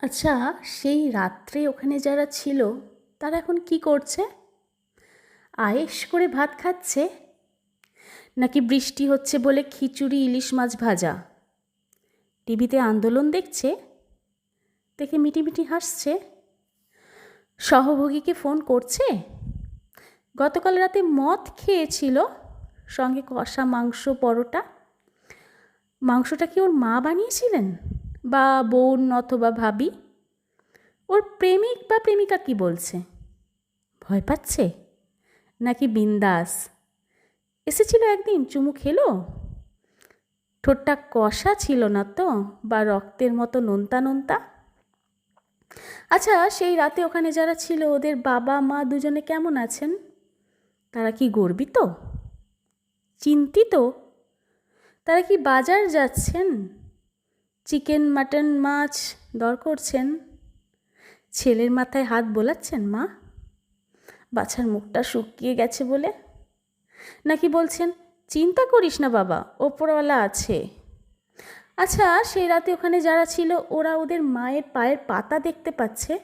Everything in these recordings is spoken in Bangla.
আচ্ছা, সেই রাত্রে ওখানে যারা ছিল তারা এখন কি করছে? আয়েশ করে ভাত খাচ্ছে, নাকি বৃষ্টি হচ্ছে বলে খিচুড়ি ইলিশ মাছ ভাজা? টিভিতে আন্দোলন দেখছে, দেখে মিটিমিটি হাসছে? সহভোগীকে ফোন করছে? গতকাল রাতে মদ খেয়েছিল, সঙ্গে কষা মাংস, পরোটা। মাংসটা কি ওর মা বানিয়েছিলেন, বা বোন অথবা ভাবি? ওর প্রেমিক বা প্রেমিকা কি বলছে? ভয় পাচ্ছে নাকি বিন্দাস? এসেছিল একদিন, চুমু খেলো? ঠোঁটটা কষা ছিল না তো, বা রক্তের মতো নোনতা নোনতা? আচ্ছা, সেই রাতে ওখানে যারা ছিল ওদের বাবা মা দুজনে কেমন আছেন? তারা কি গর্বিত, চিন্তিত? তারা কি বাজার যাচ্ছেন, চিকেন মাটন মাছ দর করছেন? ছেলের মাথায় হাত বোলাচ্ছেন মা, বাছার মুখটা শুকিয়ে গেছে বলে? নাকি বলছেন, চিন্তা করিস না বাবা, ওপরওয়ালা আছে? আচ্ছা, সেই রাতে ওখানে যারা ছিল ওরা ওদের মায়ের পায়ের পাতা দেখতে পাচ্ছে,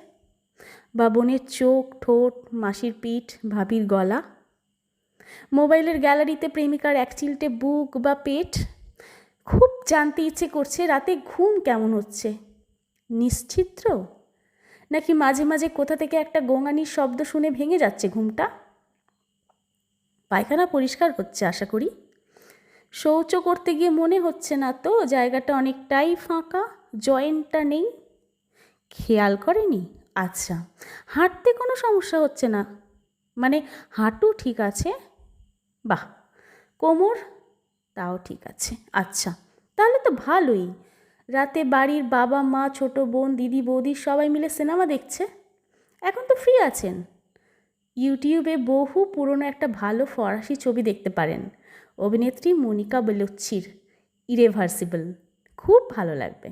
বা বোনের চোখ, ঠোঁট, মাসির পিঠ, ভাবির গলা? মোবাইলের গ্যালারিতে প্রেমিকার এক চিলটে বুক বা পেট? খুব জানতে ইচ্ছে করছে রাতে ঘুম কেমন হচ্ছে, নিশ্চিদ্র, নাকি মাঝে মাঝে কোথা থেকে একটা গোঙানির শব্দ শুনে ভেঙে যাচ্ছে ঘুমটা? পায়খানা পরিষ্কার হচ্ছে আশা করি। শৌচ করতে গিয়ে মনে হচ্ছে না তো জায়গাটা অনেকটাই ফাঁকা, জয়েন্টটা নেই? খেয়াল করেনি? আচ্ছা, হাঁটতে কোনো সমস্যা হচ্ছে না, মানে হাঁটু ঠিক আছে? বাহ। কোমর? তাও ঠিক আছে। আচ্ছা, তাহলে তো ভালোই। রাতে বাড়ির বাবা মা, ছোট বোন, দিদি বৌদি সবাই মিলে সিনেমা দেখছে। এখন তো ফ্রি আছেন, ইউটিউবে বহু পুরনো একটা ভালো ফরাসি ছবি দেখতে পারেন, অভিনেত্রী মনিকা বেলুচ্চির ইরেভার্সিবল। খুব ভালো লাগবে।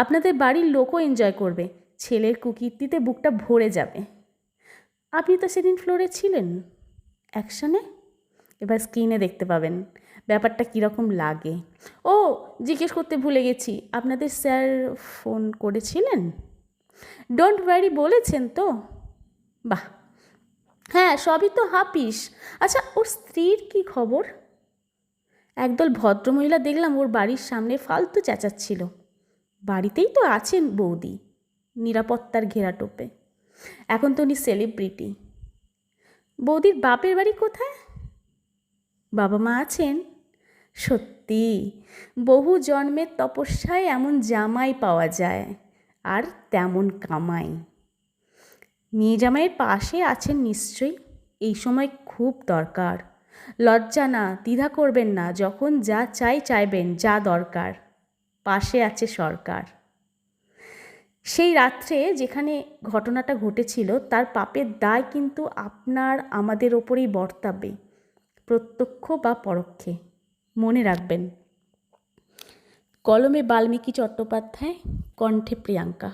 আপনাদের বাড়ির লোকও এনজয় করবে, ছেলের কুকীর্তিতে বুকটা ভরে যাবে। আপনি তো সেদিন ফ্লোরে ছিলেন অ্যাকশনে, এবার স্ক্রিনে দেখতে পাবেন ব্যাপারটা কীরকম লাগে। ও, জিজ্ঞেস করতে ভুলে গেছি, আপনাদের স্যার ফোন করেছিলেন? ডোন্ট ওয়ারি বলেছেন তো? বাহ, হ্যাঁ, সবই তো হাপিস। আচ্ছা, ওর স্ত্রীর কি খবর? একদল ভদ্রমহিলা দেখলাম ওর বাড়ির সামনে ফালতু চেঁচাচ্ছিল। বাড়িতেই তো আছেন বৌদি, নিরাপত্তার ঘেরাটোপে। এখন তো উনি সেলিব্রিটি। বৌদির বাপের বাড়ি কোথায়? বাবা মা আছেন? সত্যি, বহু জন্মের তপস্যায় এমন জামাই পাওয়া যায়, আর তেমন কামাই। মেয়ে জামাইয়ের পাশে আছেন নিশ্চয়ই, এই সময় খুব দরকার। লজ্জা না, দ্বিধা করবেন না, যখন যা চাইবেন, যা দরকার। পাশে আছে সরকার। সেই রাত্রে যেখানে ঘটনাটা ঘটেছিল তার পাপের দায় কিন্তু আপনার আমাদের ওপরেই বর্তাবে, প্রত্যক্ষ বা পরোক্ষে। মনে রাখবেন। কলমে বাল্মীকি চট্টোপাধ্যায়, কণ্ঠে প্রিয়াঙ্কা।